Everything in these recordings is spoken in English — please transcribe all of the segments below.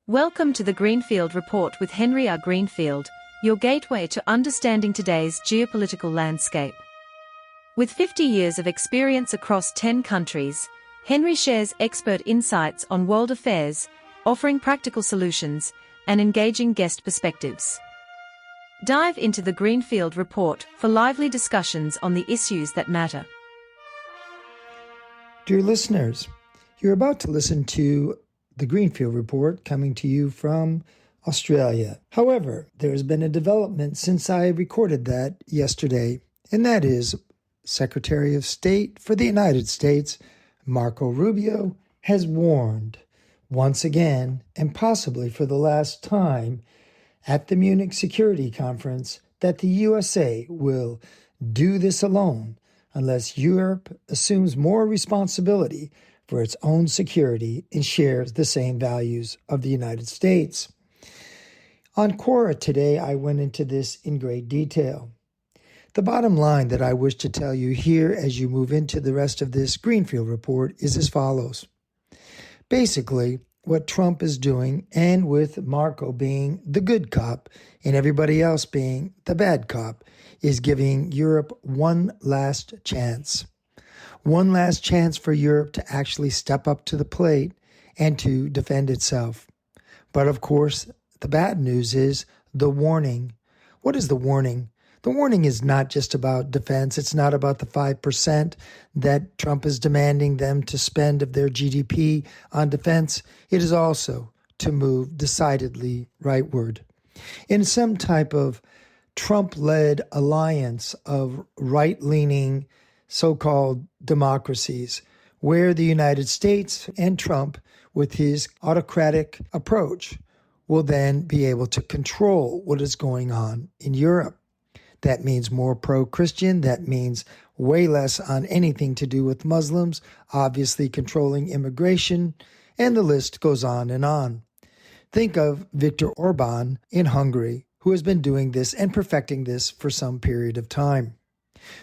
Welcome to the Greenfield Report with Henry R. Greenfield, your gateway to understanding today's geopolitical landscape. With 50 years of experience across 10 countries, Henry shares expert insights on world affairs, offering practical solutions and engaging guest perspectives. Dive into the Greenfield Report for lively discussions on the issues that matter. Dear listeners, you're about to listen to the Greenfield Report coming to you from Australia. However, there has been a development since I recorded that yesterday, and that is Secretary of State for the United States, Marco Rubio, has warned once again, and possibly for the last time, at the Munich Security Conference that the USA will do this alone unless Europe assumes more responsibility for its own security and shares the same values of the United States. On Quora today, I went into this in great detail. The bottom line that I wish to tell you here as you move into the rest of this Greenfield Report is as follows. Basically, what Trump is doing, and with Marco being the good cop and everybody else being the bad cop, is giving Europe one last chance. One last chance for Europe to actually step up to the plate and to defend itself. But of course, the bad news is the warning. What is the warning? The warning is not just about defense. It's not about the 5% that Trump is demanding them to spend of their GDP on defense. It is also to move decidedly rightward. In some type of Trump-led alliance of right-leaning so-called democracies, where the United States and Trump, with his autocratic approach, will then be able to control what is going on in Europe. That means more pro-Christian. That means way less on anything to do with Muslims, obviously controlling immigration, and the list goes on and on. Think of Viktor Orban in Hungary, who has been doing this and perfecting this for some period of time.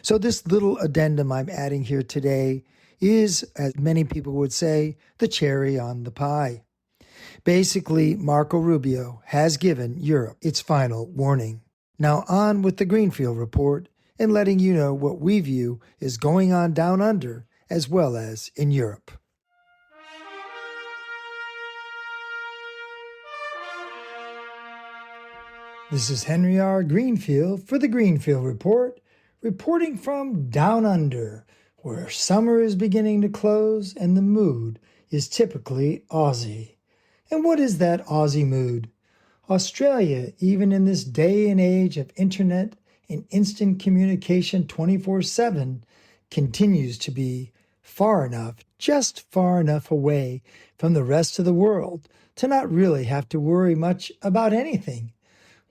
So this little addendum I'm adding here today is, as many people would say, the cherry on the pie. Basically, Marco Rubio has given Europe its final warning. Now on with the Greenfield Report and letting you know what we view is going on down under as well as in Europe. This is Henry R. Greenfield for the Greenfield Report, reporting from down under, where summer is beginning to close and the mood is typically Aussie. And what is that Aussie mood? Australia, even in this day and age of internet and instant communication 24/7, continues to be just far enough away from the rest of the world to not really have to worry much about anything.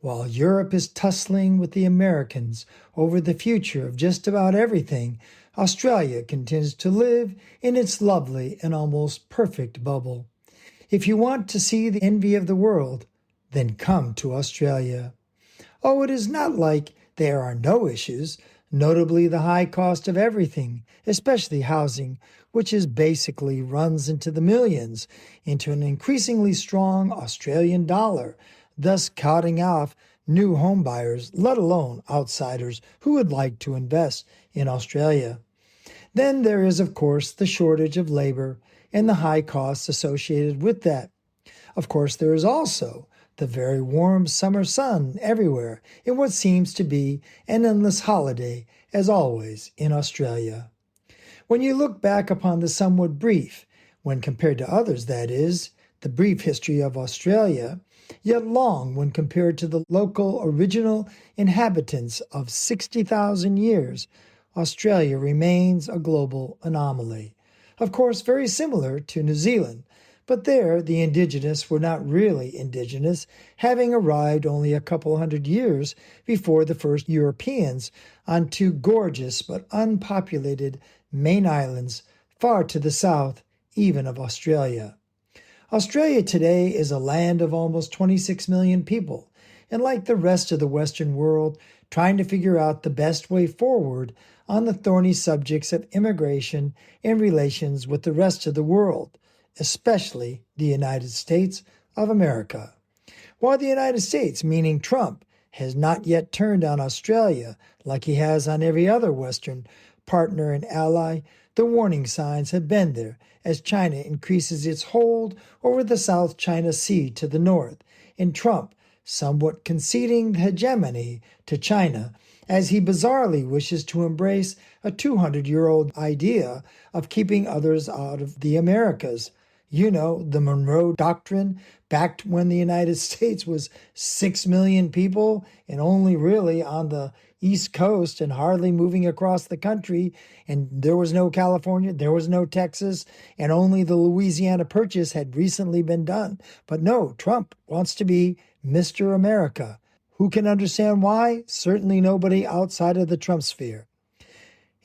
While Europe is tussling with the Americans over the future of just about everything, Australia continues to live in its lovely and almost perfect bubble. If you want to see the envy of the world, then come to Australia. Oh, it is not like there are no issues, notably the high cost of everything, especially housing, which is basically runs into the millions, into an increasingly strong Australian dollar, thus cutting off new home buyers, let alone outsiders who would like to invest in Australia. Then there is, of course, the shortage of labor and the high costs associated with that. Of course, there is also the very warm summer sun everywhere in what seems to be an endless holiday, as always in Australia. When you look back upon the somewhat brief, when compared to others that is, the brief history of Australia, yet long when compared to the local original inhabitants of 60,000 years, Australia remains a global anomaly. Of course, very similar to New Zealand, but there the indigenous were not really indigenous, having arrived only a couple hundred years before the first Europeans on two gorgeous but unpopulated main islands far to the south even of Australia. Australia today is a land of almost 26 million people, and like the rest of the Western world, trying to figure out the best way forward on the thorny subjects of immigration and relations with the rest of the world, especially the United States of America. While the United States, meaning Trump, has not yet turned on Australia like he has on every other Western partner and ally, the warning signs have been there as China increases its hold over the South China Sea to the north, and Trump somewhat conceding hegemony to China as he bizarrely wishes to embrace a 200-year-old idea of keeping others out of the Americas. You know, the Monroe Doctrine, back when the United States was 6 million people and only really on the East Coast and hardly moving across the country. And there was no California, there was no Texas, and only the Louisiana Purchase had recently been done. But no, Trump wants to be Mr. America. Who can understand why? Certainly nobody outside of the Trump sphere.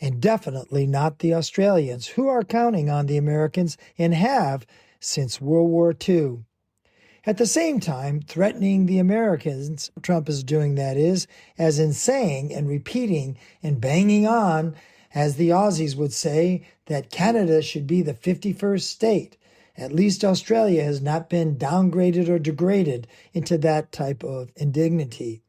And definitely not the Australians, who are counting on the Americans and have since World War II. At the same time, threatening the Americans, Trump is doing that is, as in saying and repeating and banging on, as the Aussies would say, that Canada should be the 51st state. At least Australia has not been downgraded or degraded into that type of indignity.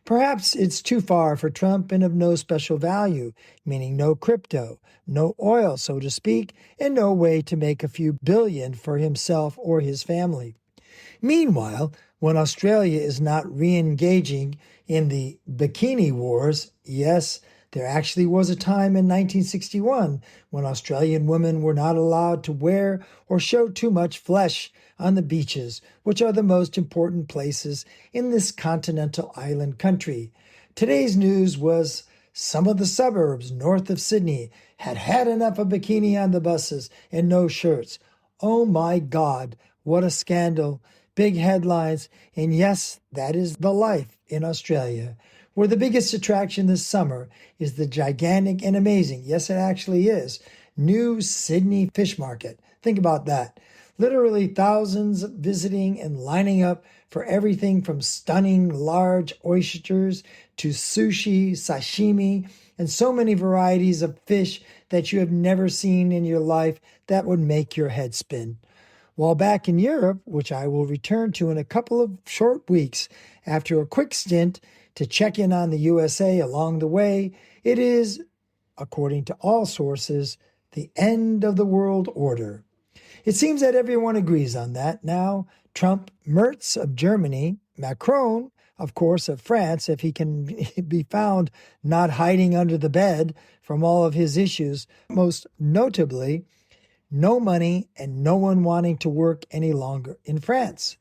Perhaps it's too far for Trump and of no special value, meaning no crypto, no oil, so to speak, and no way to make a few billion for himself or his family. Meanwhile, when Australia is not re-engaging in the bikini wars, yes, there actually was a time in 1961 when Australian women were not allowed to wear or show too much flesh on the beaches, which are the most important places in this continental island country. Today's news was some of the suburbs north of Sydney had had enough of bikini on the buses and no shirts. Oh my God, what a scandal. Big headlines, and yes, that is the life in Australia, where the biggest attraction this summer is the gigantic and amazing, yes it actually is, new Sydney fish market. Think about that. Literally thousands visiting and lining up for everything from stunning large oysters to sushi, sashimi, and so many varieties of fish that you have never seen in your life that would make your head spin. While back in Europe, which I will return to in a couple of short weeks after a quick stint to check in on the USA along the way, it is, according to all sources, the end of the world order. It seems that everyone agrees on that now. Trump, Merz of Germany, Macron, of course, of France, if he can be found not hiding under the bed from all of his issues, most notably, no money and no one wanting to work any longer in France.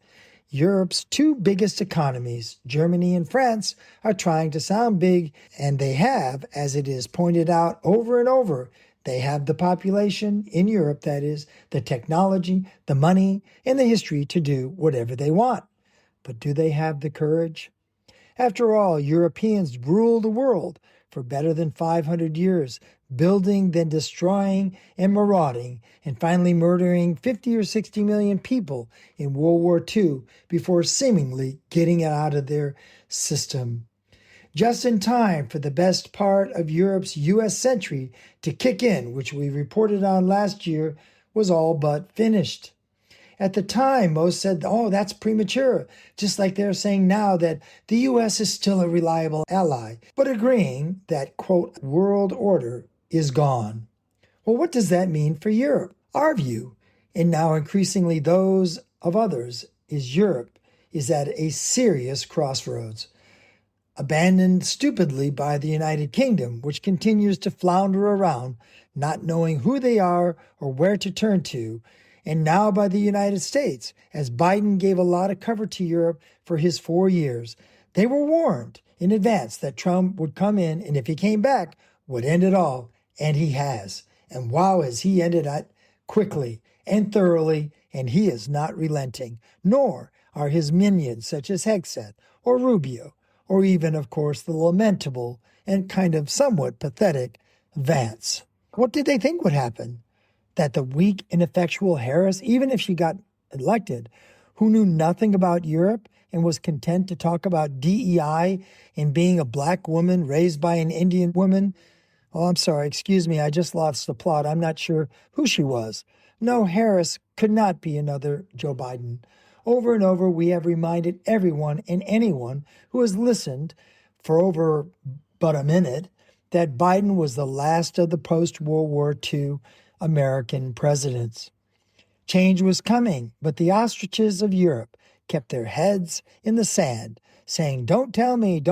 Europe's two biggest economies, Germany and France, are trying to sound big, and they have, as it is pointed out over and over, they have the population in Europe, that is, the technology, the money, and the history to do whatever they want. But do they have the courage? After all, Europeans rule the world for better than 500 years, building, then destroying and marauding, and finally murdering 50 or 60 million people in World War II before seemingly getting it out of their system. Just in time for the best part of Europe's U.S. century to kick in, which we reported on last year, was all but finished. At the time, most said, oh, that's premature, just like they're saying now that the U.S. is still a reliable ally, but agreeing that, quote, world order is gone. Well, what does that mean for Europe? Our view, and now increasingly those of others, is Europe is at a serious crossroads. Abandoned stupidly by the United Kingdom, which continues to flounder around, not knowing who they are or where to turn to, and now by the United States, as Biden gave a lot of cover to Europe for his 4 years. They were warned in advance that Trump would come in, and if he came back, would end it all, and he has. And wow, has he ended it quickly and thoroughly, and he is not relenting, nor are his minions such as Hegseth or Rubio, or even, of course, the lamentable and kind of somewhat pathetic Vance. What did they think would happen? That the weak, ineffectual Harris, even if she got elected, who knew nothing about Europe and was content to talk about DEI and being a black woman raised by an Indian woman? Oh, I'm sorry, excuse me, I just lost the plot. I'm not sure who she was. No, Harris could not be another Joe Biden. Over and over, we have reminded everyone and anyone who has listened for over but a minute that Biden was the last of the post-World War II American presidents. Change was coming, but the ostriches of Europe kept their heads in the sand, saying, don't tell me,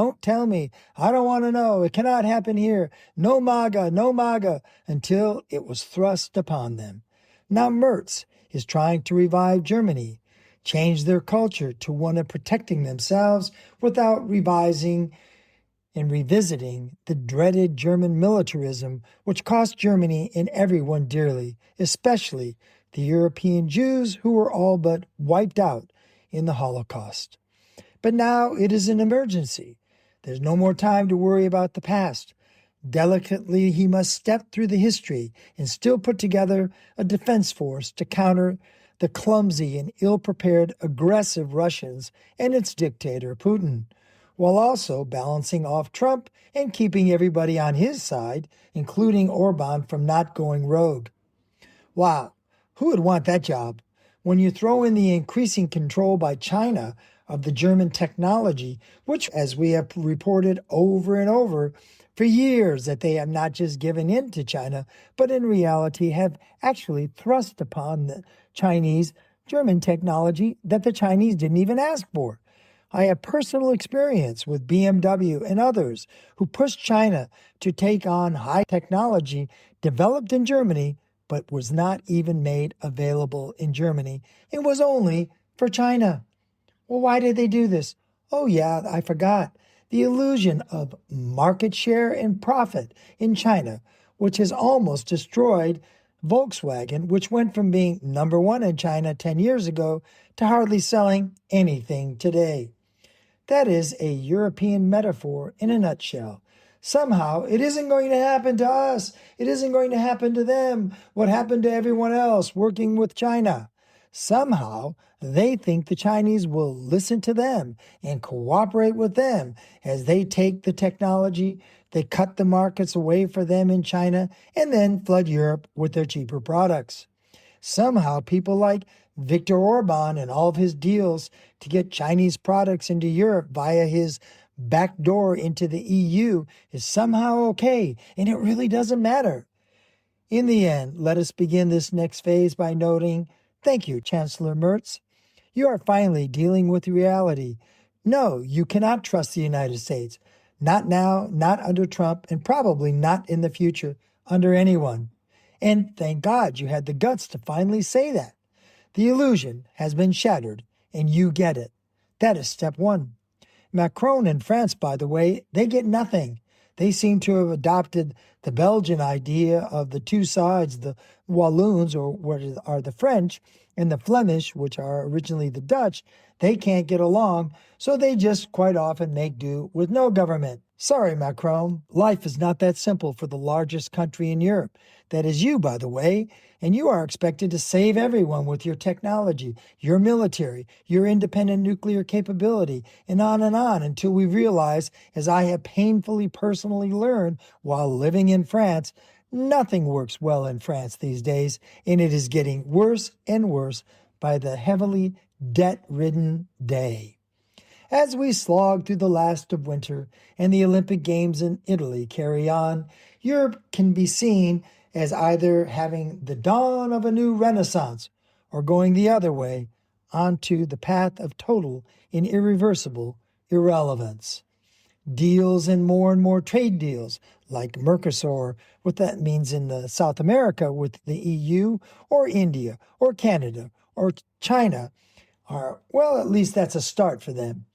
I don't want to know, it cannot happen here, no MAGA, until it was thrust upon them. Now Merz is trying to revive Germany, change their culture to one of protecting themselves without revising and revisiting the dreaded German militarism, which cost Germany and everyone dearly, especially the European Jews who were all but wiped out in the Holocaust. But now it is an emergency. There's no more time to worry about the past. Delicately, he must step through the history and still put together a defense force to counter the clumsy and ill-prepared aggressive Russians and its dictator, Putin, while also balancing off Trump and keeping everybody on his side, including Orban, from not going rogue. Wow, who would want that job? When you throw in the increasing control by China of the German technology, which, as we have reported over and over for years, that they have not just given in to China, but in reality have actually thrust upon the Chinese German technology that the Chinese didn't even ask for. I have personal experience with BMW and others who pushed China to take on high technology developed in Germany, but was not even made available in Germany. It was only for China. Well, why did they do this? Oh yeah, I forgot. The illusion of market share and profit in China, which has almost destroyed Volkswagen, which went from being number one in China 10 years ago to hardly selling anything today. That is a European metaphor in a nutshell. Somehow, it isn't going to happen to us. It isn't going to happen to them. What happened to everyone else working with China? Somehow, they think the Chinese will listen to them and cooperate with them as they take the technology, they cut the markets away for them in China, and then flood Europe with their cheaper products. Somehow, people like Viktor Orban and all of his deals to get Chinese products into Europe via his back door into the EU is somehow okay, and it really doesn't matter. In the end, let us begin this next phase by noting, thank you, Chancellor Merz. You are finally dealing with reality. No, you cannot trust the United States. Not now, not under Trump, and probably not in the future under anyone. And thank God you had the guts to finally say that. The illusion has been shattered, and you get it. That is step one. Macron in France, by the way, they get nothing. They seem to have adopted the Belgian idea of the two sides, the Walloons, or what are the French, and the Flemish, which are originally the Dutch. They can't get along, so they just quite often make do with no government. Sorry, Macron, life is not that simple for the largest country in Europe. That is you, by the way, and you are expected to save everyone with your technology, your military, your independent nuclear capability, and on until we realize, as I have painfully personally learned while living in France, nothing works well in France these days, and it is getting worse and worse by the heavily debt-ridden day. As we slog through the last of winter and the Olympic Games in Italy carry on, Europe can be seen as either having the dawn of a new renaissance or going the other way onto the path of total and irreversible irrelevance. Deals and more trade deals like Mercosur, what that means in South America with the EU, or India, or Canada, or China, are, well, at least that's a start for them.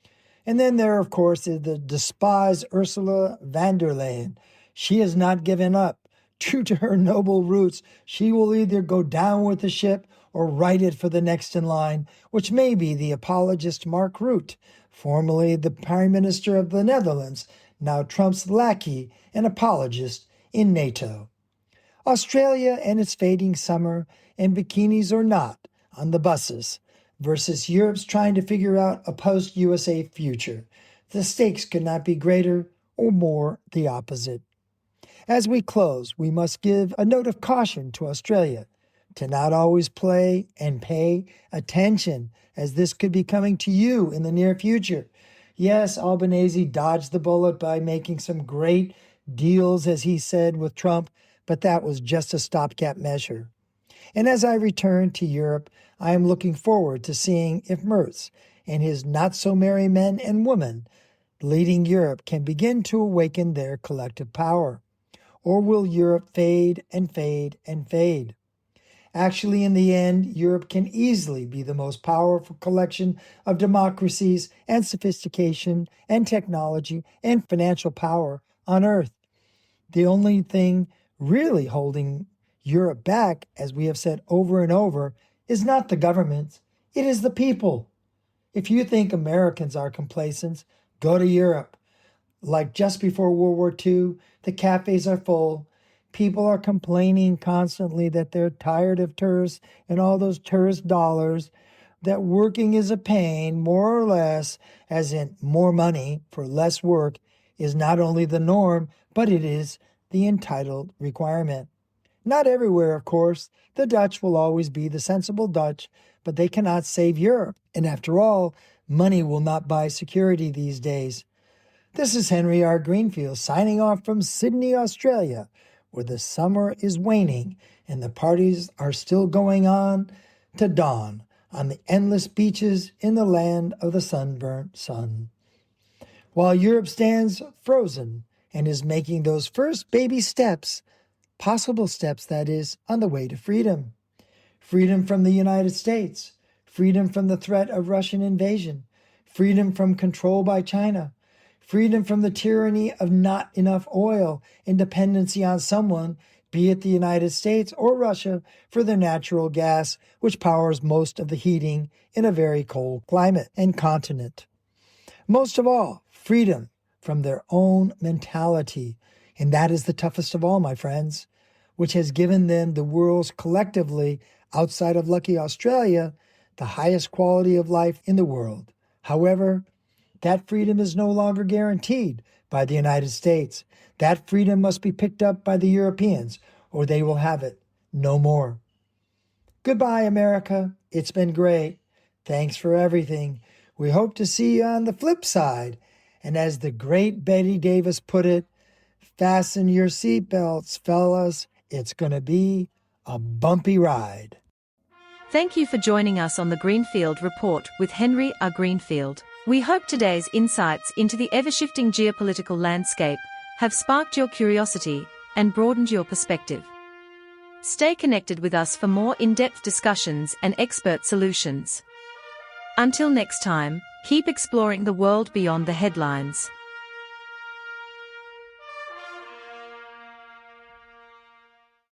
And then there, of course, is the despised Ursula von der Leyen. She has not given up. True to her noble roots, she will either go down with the ship or right it for the next in line, which may be the apologist Mark Rutte, formerly the Prime Minister of the Netherlands, now Trump's lackey and apologist in NATO. Australia and its fading summer, and bikinis or not, on the buses, versus Europe's trying to figure out a post-USA future. The stakes could not be greater or more the opposite. As we close, we must give a note of caution to Australia. to not always play and pay attention, as this could be coming to you in the near future. Yes, Albanese dodged the bullet by making some great deals, as he said, with Trump, but that was just a stopgap measure. And as I return to Europe, I am looking forward to seeing if Merz and his not-so-merry men and women leading Europe can begin to awaken their collective power. Or will Europe fade and fade and fade? Actually, in the end, Europe can easily be the most powerful collection of democracies and sophistication and technology and financial power on Earth. The only thing really holding Europe back, as we have said over and over, is not the governments, it is the people. If you think Americans are complacent, go to Europe. Like just before World War II, the cafes are full. People are complaining constantly that they're tired of tourists and all those tourist dollars, that working is a pain, more or less, as in more money for less work, is not only the norm, but it is the entitled requirement. Not everywhere, of course. The Dutch will always be the sensible Dutch, but they cannot save Europe. And after all, money will not buy security these days. This is Henry R. Greenfield signing off from Sydney, Australia, where the summer is waning and the parties are still going on to dawn on the endless beaches in the land of the sunburnt sun. While Europe stands frozen and is making those first baby steps, possible steps, that is, on the way to freedom. Freedom from the United States, freedom from the threat of Russian invasion, freedom from control by China, freedom from the tyranny of not enough oil and dependency on someone, be it the United States or Russia, for their natural gas, which powers most of the heating in a very cold climate and continent. Most of all, freedom from their own mentality, and that is the toughest of all, my friends, which has given them the world's collectively, outside of lucky Australia, the highest quality of life in the world. However, that freedom is no longer guaranteed by the United States. That freedom must be picked up by the Europeans, or they will have it no more. Goodbye, America. It's been great. Thanks for everything. We hope to see you on the flip side. And as the great Betty Davis put it, fasten your seatbelts, fellas. It's going to be a bumpy ride. Thank you for joining us on the Greenfield Report with Henry R. Greenfield. We hope today's insights into the ever-shifting geopolitical landscape have sparked your curiosity and broadened your perspective. Stay connected with us for more in-depth discussions and expert solutions. Until next time, keep exploring the world beyond the headlines.